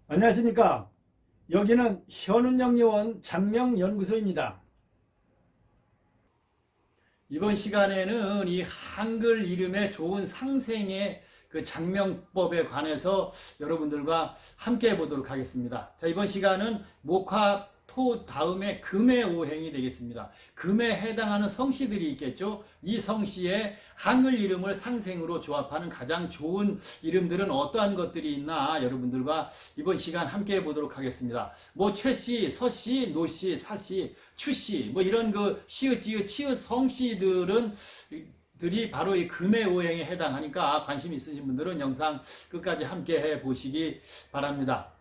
안녕하십니까. 여기는 현운영요원 장명연구소입니다. 이번 시간에는 이 한글 이름의 좋은 상생의 그 장명법에 관해서 여러분들과 함께 해보도록 하겠습니다. 자, 이번 시간은 목화 토 다음에 금의 오행이 되겠습니다. 금에 해당하는 성씨들이 있겠죠. 이 성씨의 한글 이름을 상생으로 조합하는 가장 좋은 이름들은 어떠한 것들이 있나 여러분들과 이번 시간 함께 해보도록 하겠습니다. 뭐 최씨, 서씨, 노씨, 사씨, 추씨 뭐 이런 그 시읒, 지읒, 치읒 성씨들은 들이 바로 이 금의 오행에 해당하니까 관심 있으신 분들은 영상 끝까지 함께 해 보시기 바랍니다.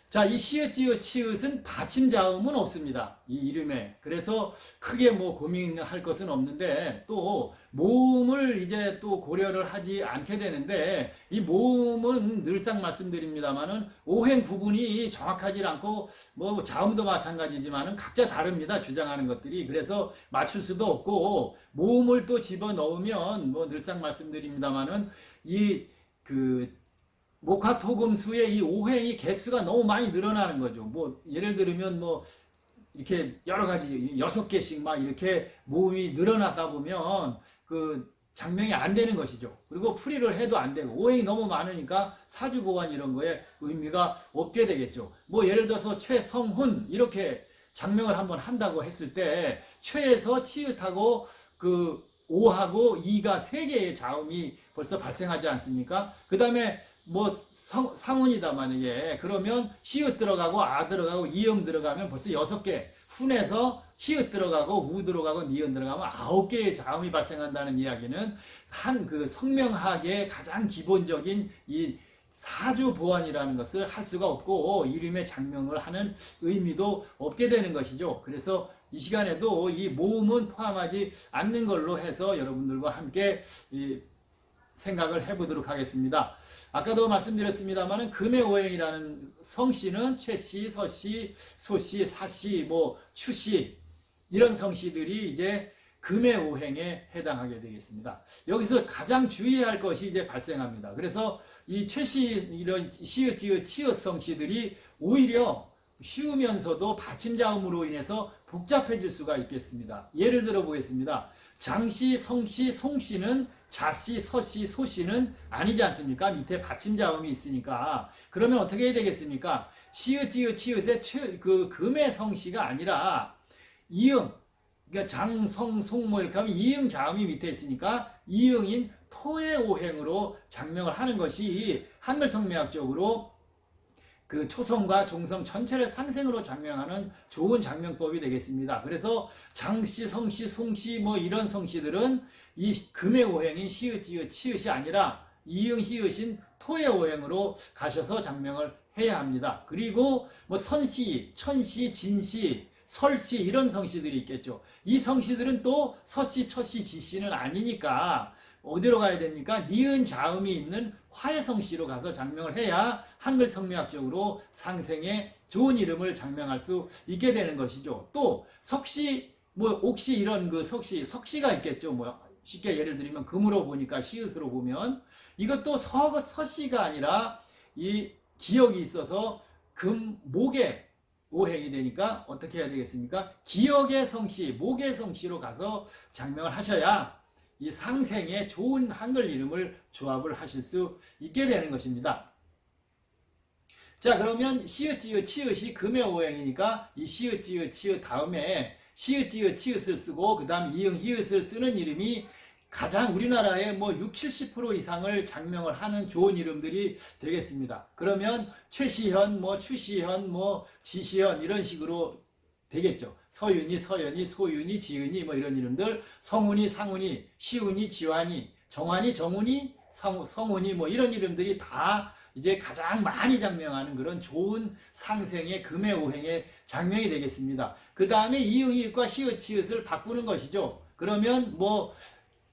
자, 이 시읒, 지읒, 치읒은 받침자음은 없습니다. 이 이름에. 그래서 크게 뭐 고민할 것은 없는데 또 모음을 이제 또 고려를 하지 않게 되는데 이 모음은 늘상 말씀드립니다만은 오행 구분이 정확하지 않고 뭐 자음도 마찬가지지만은 각자 다릅니다. 주장하는 것들이. 그래서 맞출 수도 없고 모음을 또 집어 넣으면 뭐 늘상 말씀드립니다만은 목화토금수의 이 오행이 개수가 너무 많이 늘어나는 거죠. 뭐 예를 들면 뭐 이렇게 여러 가지 6개씩 막 이렇게 모음이 늘어나다 보면 그 장명이 안 되는 것이죠. 그리고 풀이를 해도 안 되고 오행이 너무 많으니까 사주보완 이런 거에 의미가 없게 되겠죠. 뭐 예를 들어서 최성훈 이렇게 장명을 한번 한다고 했을 때 최에서 치읓하고 그 오하고 이가 3개의 자음이 벌써 발생하지 않습니까? 그 다음에 뭐 상운이다 만약에 그러면 시읒 들어가고 아 들어가고 이음 들어가면 벌써 6개 훈에서 히읗 들어가고 우 들어가고 니은 들어가면 9개의 자음이 발생한다는 이야기는 한 그 성명학의 가장 기본적인 이 사주 보완이라는 것을 할 수가 없고 이름의 장명을 하는 의미도 없게 되는 것이죠. 그래서 이 시간에도 이 모음은 포함하지 않는 걸로 해서 여러분들과 함께 생각을 해보도록 하겠습니다. 아까도 말씀드렸습니다만 금의 오행이라는 성씨는 최씨, 서씨, 소씨, 사씨, 뭐 추씨 이런 성씨들이 이제 금의 오행에 해당하게 되겠습니다. 여기서 가장 주의할 것이 이제 발생합니다. 그래서 이 최씨 이런 시읒, 지읒, 치읒 성씨들이 오히려 쉬우면서도 받침자음으로 인해서 복잡해질 수가 있겠습니다. 예를 들어 보겠습니다. 장씨, 성씨, 송씨는 자씨, 서씨, 소씨는 아니지 않습니까? 밑에 받침자음이 있으니까. 그러면 어떻게 해야 되겠습니까? 시읒, 지읒, 치읒의 그 금의 성씨가 아니라 이응, 그러니까 장, 성, 송 뭐 이렇게 하면 이응 자음이 밑에 있으니까 이응인 토의 오행으로 장명을 하는 것이 한글 성명학적으로 그 초성과 종성 전체를 상생으로 장명하는 좋은 장명법이 되겠습니다. 그래서 장씨, 성씨, 송씨 뭐 이런 성씨들은 이 금의 오행인 시읒, 지읒, 치읒이 아니라 이응, 히읗인 토의 오행으로 가셔서 장명을 해야 합니다. 그리고 뭐 선씨, 천씨, 진씨, 설씨 이런 성씨들이 있겠죠. 이 성씨들은 또 서씨, 처씨, 지씨는 아니니까 어디로 가야 됩니까? 니은 자음이 있는 화해성씨로 가서 장명을 해야 한글 성명학적으로 상생의 좋은 이름을 장명할 수 있게 되는 것이죠. 또 석씨, 뭐 옥씨 이런 그 석씨가 있겠죠. 뭐 쉽게 예를 들면 금으로 보니까 시읒으로 보면 이것도 서씨가 아니라 이 기역이 있어서 금, 목의 오행이 되니까 어떻게 해야 되겠습니까? 기역의 성씨, 목의 성씨로 가서 장명을 하셔야 이 상생의 좋은 한글 이름을 조합을 하실 수 있게 되는 것입니다. 자, 그러면 시읒, 지읒, 치읒이 금의 오행이니까 이 시읒, 지읒, 치읒 다음에 시읒, 지읒, 치읒을 쓰고 그 다음 이응, 히읗을 쓰는 이름이 가장 우리나라의 뭐 60, 70% 이상을 장명을 하는 좋은 이름들이 되겠습니다. 그러면 최시현, 뭐 추시현, 뭐 지시현 이런 식으로 되겠죠. 서윤이, 서연이, 소윤이, 지은이 뭐 이런 이름들, 성훈이, 상훈이, 시훈이, 지환이, 정환이, 정훈이, 성훈이 뭐 이런 이름들이 다 이제 가장 많이 장명하는 그런 좋은 상생의 금의 오행의 장명이 되겠습니다. 그 다음에 이응, 히읗과 시읒, 치읒을 바꾸는 것이죠. 그러면 뭐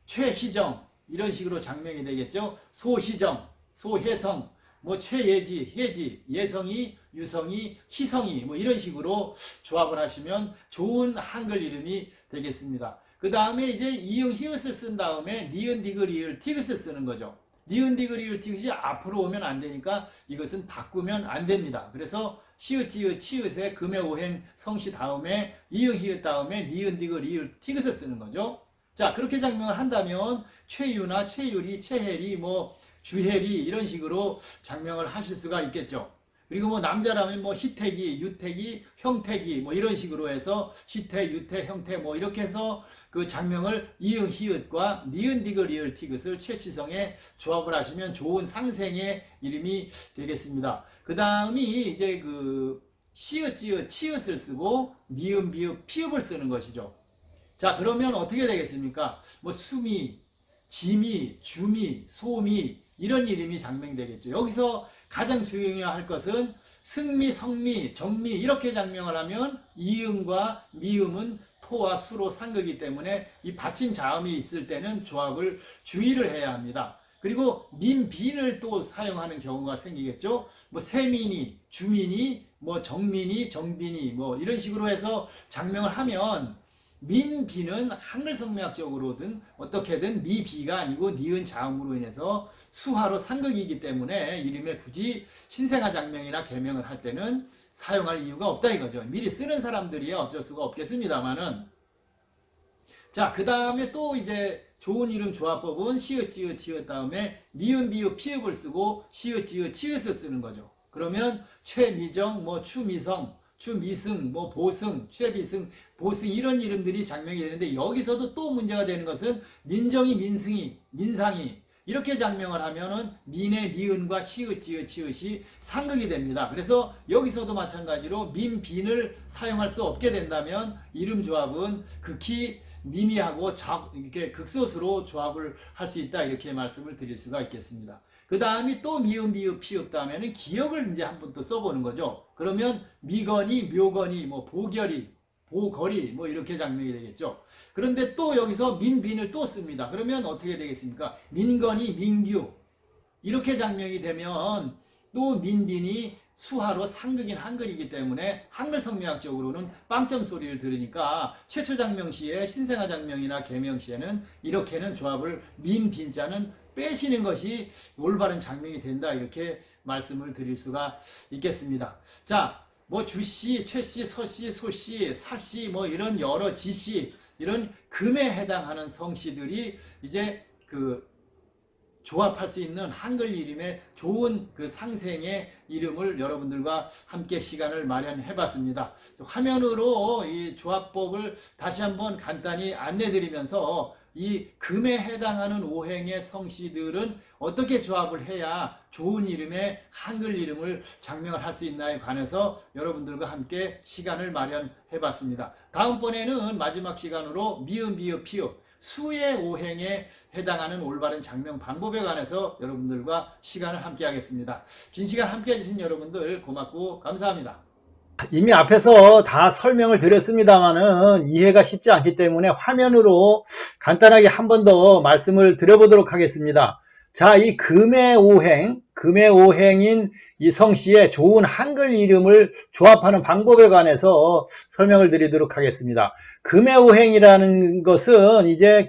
최희정 이런 식으로 장명이 되겠죠. 소희정, 소혜성, 뭐 최예지, 혜지, 예성이, 유성이, 희성이 뭐 이런 식으로 조합을 하시면 좋은 한글 이름이 되겠습니다. 그 다음에 이제 이응, 히읗을 쓴 다음에 니은, 디귿, 리을, 티귿을 쓰는 거죠. 니은 디귿 리을 티귿이 앞으로 오면 안 되니까 이것은 바꾸면 안 됩니다. 그래서 시읒 지읒 치읒의 금의 오행 성시 다음에 이응 히읗 다음에 니은 디귿 리을 티귿을 쓰는 거죠. 자, 그렇게 장명을 한다면 최유나 최유리, 최혜리, 뭐 주혜리 이런 식으로 장명을 하실 수가 있겠죠. 그리고 뭐 남자라면 뭐 희택이, 유택이, 형택이 뭐 이런 식으로 해서 희택, 유택, 형택 뭐 이렇게 해서 그 장명을 이응 히읗과 니은 디귿 리을 티귿을 최시성에 조합을 하시면 좋은 상생의 이름이 되겠습니다. 그 다음이 이제 그 시읒 지읒 치읒을 쓰고 미음 비읍 피읍을 쓰는 것이죠. 자, 그러면 어떻게 되겠습니까? 뭐 수미, 지미, 주미, 소미 이런 이름이 장명되겠죠. 여기서 가장 중요해야 할 것은 승미, 성미, 정미 이렇게 장명을 하면 이음과 미음은 토와 수로 상극이기 때문에 이 받침 자음이 있을 때는 조합을 주의를 해야 합니다. 그리고 민빈을 또 사용하는 경우가 생기겠죠. 뭐 세민이, 주민이, 뭐 정민이, 정빈이 뭐 이런 식으로 해서 장명을 하면 민비는 한글 성매학적으로든 어떻게든 미비가 아니고 니은 자음으로 인해서 수화로 상극이기 때문에 이름에 굳이 신생아 장명이나 개명을 할 때는 사용할 이유가 없다 이거죠. 미리 쓰는 사람들이 어쩔 수가 없겠습니다만은. 자, 그 다음에 또 이제 좋은 이름 조합법은 시읒 지읒 치읒 다음에 미음 비읍 피읍을 쓰고 시읒 지읒 치읒을 쓰는 거죠. 그러면 최미정, 뭐 추미성, 추미승, 뭐 보승, 최비승, 보승 이런 이름들이 장명이 되는데 여기서도 또 문제가 되는 것은 민정이, 민승이, 민상이 이렇게 장명을 하면은 민의 니은과 시읒 지읒 치읒이 상극이 됩니다. 그래서 여기서도 마찬가지로 민, 빈을 사용할 수 없게 된다면 이름 조합은 극히 미미하고 이렇게 극소수로 조합을 할 수 있다 이렇게 말씀을 드릴 수가 있겠습니다. 그 다음이 또 미음, 비읍, 피읍 다음에는 기역을 이제 한 번 또 써보는 거죠. 그러면 미건이, 묘건이, 뭐 보결이, 보거리 뭐 이렇게 장명이 되겠죠. 그런데 또 여기서 민빈을 또 씁니다. 그러면 어떻게 되겠습니까? 민건이, 민규 이렇게 장명이 되면 또 민빈이 수화로 상극인 한글이기 때문에 한글 성명학적으로는 빵점 소리를 들으니까 최초 장명 시에 신생아 장명이나 개명 시에는 이렇게는 조합을 민빈자는 빼시는 것이 올바른 장명이 된다 이렇게 말씀을 드릴 수가 있겠습니다. 자, 뭐 주씨, 최씨, 서씨, 소씨, 사씨 뭐 이런 여러 지씨 이런 금에 해당하는 성씨들이 이제 그 조합할 수 있는 한글 이름의 좋은 그 상생의 이름을 여러분들과 함께 시간을 마련해 봤습니다. 화면으로 이 조합법을 다시 한번 간단히 안내 드리면서 이 금에 해당하는 오행의 성씨들은 어떻게 조합을 해야 좋은 이름의 한글 이름을 장명을 할 수 있나에 관해서 여러분들과 함께 시간을 마련해 봤습니다. 다음번에는 마지막 시간으로 미음, 비읍, 피읍 수의 오행에 해당하는 올바른 장명 방법에 관해서 여러분들과 시간을 함께 하겠습니다. 긴 시간 함께 해주신 여러분들 고맙고 감사합니다. 이미 앞에서 다 설명을 드렸습니다만은 이해가 쉽지 않기 때문에 화면으로 간단하게 한 번 더 말씀을 드려보도록 하겠습니다. 자, 이 금의 오행인 이 성씨의 좋은 한글 이름을 조합하는 방법에 관해서 설명을 드리도록 하겠습니다. 금의 오행이라는 것은 이제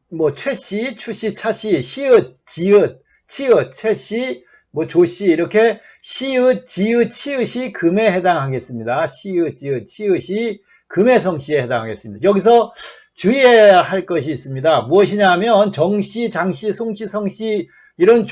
뭐 최씨, 추씨, 차씨, 시읒, 지읒, 치읒, 최씨, 뭐 조씨 이렇게 시읒, 지읒, 치읒이 금에 해당하겠습니다. 시읒, 지읒, 치읒이 금의 성씨에 해당하겠습니다. 여기서 주의해야 할 것이 있습니다. 무엇이냐 하면 정씨, 장씨, 송씨, 성씨 이런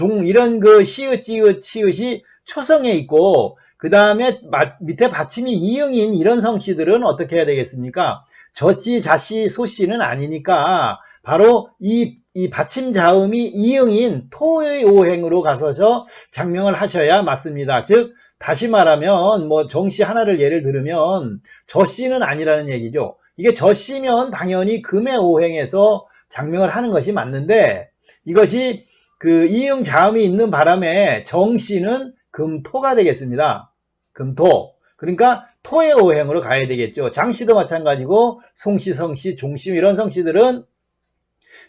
그 시읒, 지읒, 치읒이 초성에 있고 그 다음에 밑에 받침이 이응인 이런 성씨들은 어떻게 해야 되겠습니까? 저씨, 자씨, 소씨는 아니니까 바로 이 받침 자음이 이응인 토의 오행으로 가서서 장명을 하셔야 맞습니다. 즉 다시 말하면 뭐 정씨 하나를 예를 들으면 저씨는 아니라는 얘기죠. 이게 저씨면 당연히 금의 오행에서 장명을 하는 것이 맞는데 이것이 그 이응 자음이 있는 바람에 정씨는 금토가 되겠습니다. 금토. 그러니까 토의 오행으로 가야 되겠죠. 장씨도 마찬가지고 송씨, 성씨, 종씨 이런 성씨들은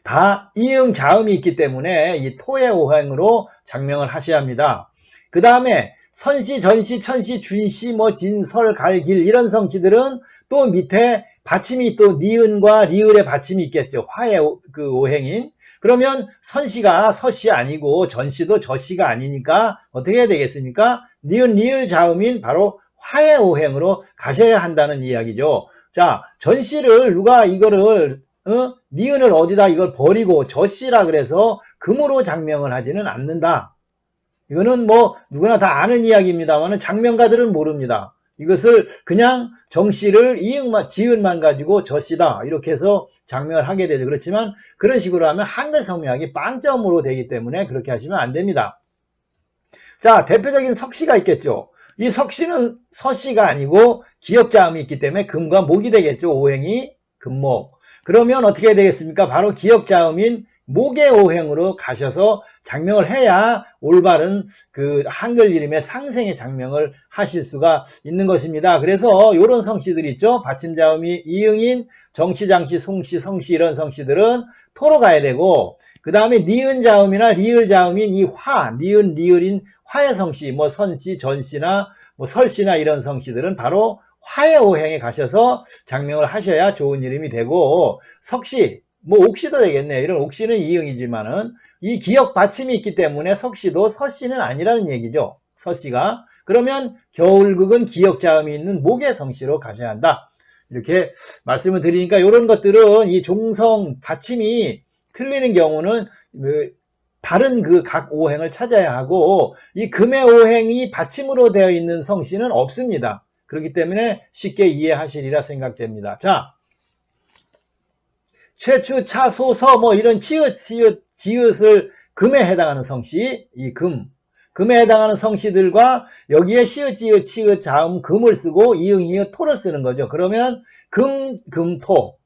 다 이응 자음이 있기 때문에 이 토의 오행으로 장명을 하셔야 합니다. 그 다음에 선씨, 전씨, 천씨, 준씨, 뭐 진, 설, 갈, 길 이런 성씨들은 또 밑에 받침이 또 니은과 리을의 받침이 있겠죠. 화의 그 오행인. 그러면 선시가 서시 아니고 전시도 저시가 아니니까 어떻게 해야 되겠습니까? 니은 리을 자음인 바로 화의 오행으로 가셔야 한다는 이야기죠. 자, 전시를 누가 이거를 니은을 어디다 이걸 버리고 저시라 그래서 금으로 장명을 하지는 않는다. 이거는 뭐 누구나 다 아는 이야기입니다만 장명가들은 모릅니다. 이것을 그냥 정씨를 이응만 지은만 가지고 저씨다 이렇게 해서 장명을 하게 되죠. 그렇지만 그런 식으로 하면 한글 성명이 빵점으로 되기 때문에 그렇게 하시면 안 됩니다. 자, 대표적인 석씨가 있겠죠. 이 석씨는 서씨가 아니고 기역자음이 있기 때문에 금과 목이 되겠죠. 오행이 금목. 그러면 어떻게 되겠습니까? 바로 기역자음인 목의 오행으로 가셔서 장명을 해야 올바른 그 한글 이름의 상생의 장명을 하실 수가 있는 것입니다. 그래서 이런 성씨들 있죠. 받침자음이 이응인 정씨, 장씨, 송씨, 성씨 이런 성씨들은 토로 가야 되고 그 다음에 니은 자음이나 리을 자음인 이 화, 니은, 리을인 화의 성씨, 뭐 선씨, 전씨나 뭐 설씨나 이런 성씨들은 바로 화의 오행에 가셔서 장명을 하셔야 좋은 이름이 되고 석씨, 뭐 옥시도 되겠네요. 이런 옥시는 이응이지만은 이 기역 받침이 있기 때문에 석시도 서씨는 아니라는 얘기죠. 서씨가. 그러면 겨울극은 기역 자음이 있는 목의 성씨로 가셔야 한다. 이렇게 말씀을 드리니까 이런 것들은 이 종성 받침이 틀리는 경우는 다른 그 각 오행을 찾아야 하고 이 금의 오행이 받침으로 되어 있는 성씨는 없습니다. 그렇기 때문에 쉽게 이해하시리라 생각됩니다. 자, 최추, 차, 소, 서 뭐 이런 치읓, 지읒을 금에 해당하는 성씨, 이 금에 해당하는 성씨들과 여기에 시읒, 지읒, 치읒, 자음, 금을 쓰고 이응, 이읒, 토를 쓰는 거죠. 그러면 금, 토,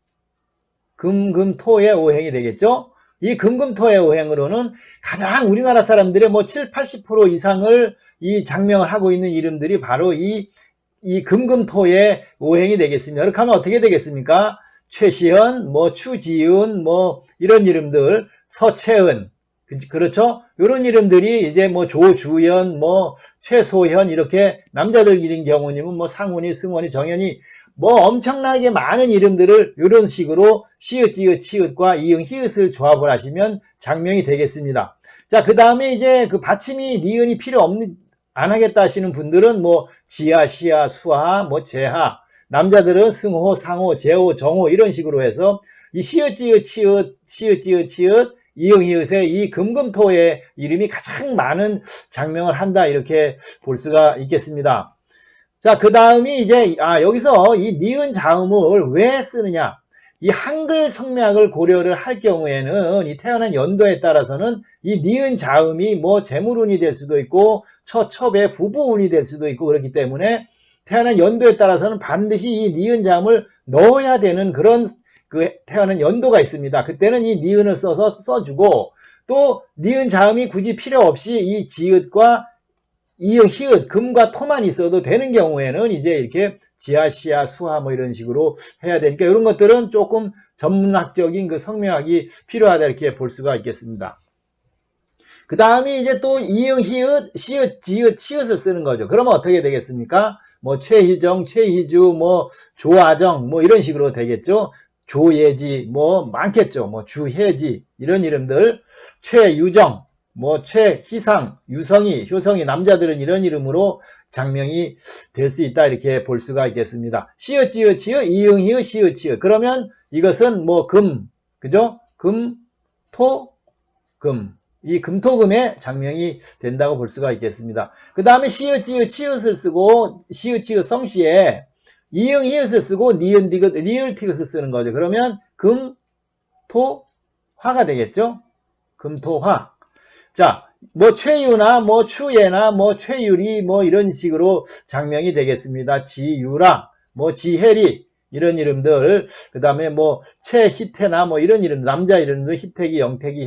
토의 오행이 되겠죠. 이 토의 오행으로는 가장 우리나라 사람들의 뭐 7, 80% 이상을 이 장명을 하고 있는 이름들이 바로 이 토의 오행이 되겠습니다. 그렇게 하면 어떻게 되겠습니까? 최시현, 뭐 추지은, 뭐 이런 이름들, 서채은, 그렇죠? 이런 이름들이 이제 뭐 조주연, 뭐 최소현 이렇게 남자들 이름 경우님은 뭐 상훈이, 승원이, 정현이 뭐 엄청나게 많은 이름들을 이런 식으로 시읒, 지읒, 치읒과 이응, 히읗을 조합을 하시면 장명이 되겠습니다. 자, 그 다음에 이제 그 받침이 니은이 필요 안 하겠다 하시는 분들은 뭐 지하, 시하, 수하, 뭐 제하, 남자들은 승호, 상호, 제호, 정호 이런 식으로 해서 이 시읒, 지읒, 치읒, 시읒, 지읒, 치읒, 이응, 히읗의 이 금토의 이름이 가장 많은 장명을 한다 이렇게 볼 수가 있겠습니다. 자, 그 다음이 이제 여기서 이 니은 자음을 왜 쓰느냐? 이 한글 성명을 고려를 할 경우에는 이 태어난 연도에 따라서는 이 니은 자음이 뭐 재물운이 될 수도 있고 첩의 부부운이 될 수도 있고 그렇기 때문에 태어난 연도에 따라서는 반드시 이 니은 자음을 넣어야 되는 그런 그 태어난 연도가 있습니다. 그때는 이 니은을 써주고 또 니은 자음이 굳이 필요 없이 이 지읒과 이응, 히읗, 금과 토만 있어도 되는 경우에는 이제 이렇게 지하, 시하, 수하 뭐 이런 식으로 해야 되니까 이런 것들은 조금 전문학적인 그 성명학이 필요하다 이렇게 볼 수가 있겠습니다. 그 다음에 이제 또 이응, 히읗, 시읒, 지읒, 치읒을 쓰는 거죠. 그러면 어떻게 되겠습니까? 뭐 최희정, 최희주, 뭐 조아정 뭐 이런 식으로 되겠죠. 조예지 뭐 많겠죠. 뭐 주혜지 이런 이름들, 최유정, 뭐 최희상, 유성이, 효성이 남자들은 이런 이름으로 장명이 될 수 있다 이렇게 볼 수가 있겠습니다. 시읒, 지읒, 치읒, 이응, 히읗, 시읒, 치읒. 그러면 이것은 뭐 그죠? 금, 토, 금. 이 금토금의 장명이 된다고 볼 수가 있겠습니다. 그 다음에 시읒, 지읒, 치읒을 쓰고 시읒, 치읒 성씨에 이응, 히읗을 쓰고 니은, 디귿, 리을, 티귿을 쓰는 거죠. 그러면 금, 토, 화가 되겠죠? 금, 토, 화. 자, 뭐 최유나 뭐 추예나 뭐 최유리 뭐 이런 식으로 장명이 되겠습니다. 지유라, 뭐 지혜리 이런 이름들, 그 다음에 뭐 최희태나 뭐 이런 이름, 남자 이름들 희태기, 영태기,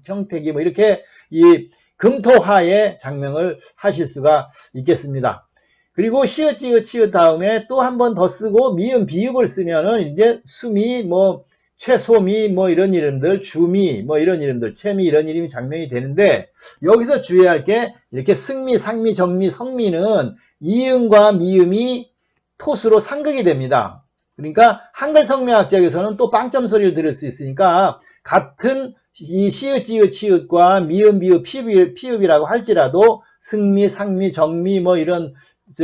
형태기 뭐 이렇게 이 금토화의 장명을 하실 수가 있겠습니다. 그리고 시읒, 지읒, 치읒 다음에 또 한 번 더 쓰고 미음, 비읍을 쓰면은 이제 수미, 뭐 최소미 뭐 이런 이름들, 주미 뭐 이런 이름들, 채미 이런 이름이 장명이 되는데 여기서 주의할 게 이렇게 승미, 상미, 정미, 성미는 이음과 미음이 토수로 상극이 됩니다. 그러니까 한글 성명학적에서는 또 빵점 소리를 들을 수 있으니까 같은 이 시읒, 지읒, 치읒과 미음, 비읍, 피읍이라고 할지라도 승미, 상미, 정미 뭐 이런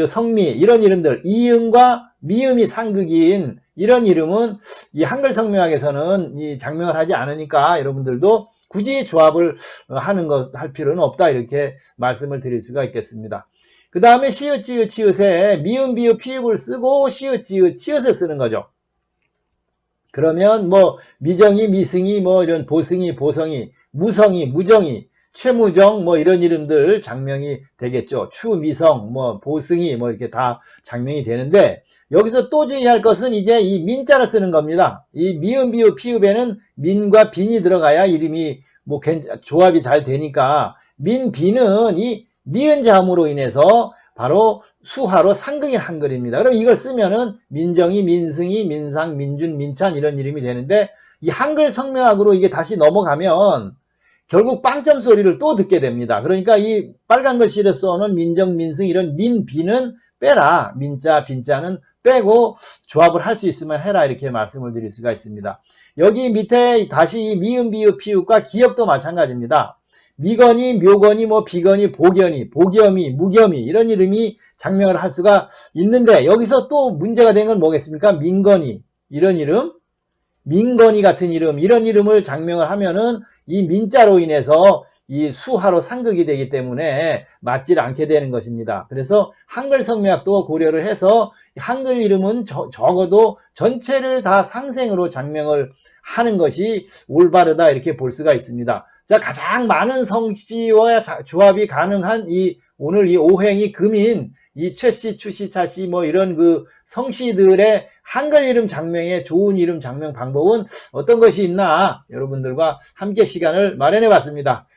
성미 이런 이름들 이음과 미음이 상극인 이런 이름은 이 한글 성명학에서는 이 장명을 하지 않으니까 여러분들도 굳이 조합을 할 필요는 없다 이렇게 말씀을 드릴 수가 있겠습니다. 그 다음에 시읒, 지읒, 치읒에 미음, 비읍, 피읍을 쓰고 시읒, 지읒, 치읒을 쓰는 거죠. 그러면 뭐 미정이, 미승이, 뭐 이런 보승이, 보성이, 무성이, 무정이, 최무정 뭐 이런 이름들 장명이 되겠죠. 추미성, 뭐 보승이 뭐 이렇게 다 장명이 되는데 여기서 또 주의할 것은 이제 이 민자를 쓰는 겁니다. 이 미음, 비읍, 피읍에는 민과 빈이 들어가야 이름이 뭐 조합이 잘 되니까 민, 빈은 이 미은자음으로 인해서 바로 수화로 상극인 한글입니다. 그럼 이걸 쓰면은 민정이, 민승이, 민상, 민준, 민찬 이런 이름이 되는데 이 한글 성명학으로 이게 다시 넘어가면 결국 빵점 소리를 또 듣게 됩니다. 그러니까 이 빨간 글씨를 써는 민정, 민승 이런 민, 비는 빼라. 민자, 빈자는 빼고 조합을 할 수 있으면 해라 이렇게 말씀을 드릴 수가 있습니다. 여기 밑에 다시 이 미음, 비읍, 피읍과 기역도 마찬가지입니다. 미건이, 묘건이, 뭐 비건이, 보견이, 보겸이, 무겸이 이런 이름이 장명을 할 수가 있는데 여기서 또 문제가 된 건 뭐겠습니까? 민건이 이런 이름, 민건이 같은 이름 이런 이름을 장명을 하면은 이 민자로 인해서 이 수화로 상극이 되기 때문에 맞질 않게 되는 것입니다. 그래서 한글 성명학도 고려를 해서 한글 이름은 적어도 전체를 다 상생으로 장명을 하는 것이 올바르다 이렇게 볼 수가 있습니다. 자, 가장 많은 성씨와 조합이 가능한 오늘 이 오행이 금인 이 최씨, 추씨, 차씨 뭐 이런 그 성씨들의 한글 이름 장명의 좋은 이름 장명 방법은 어떤 것이 있나 여러분들과 함께 시간을 마련해 봤습니다.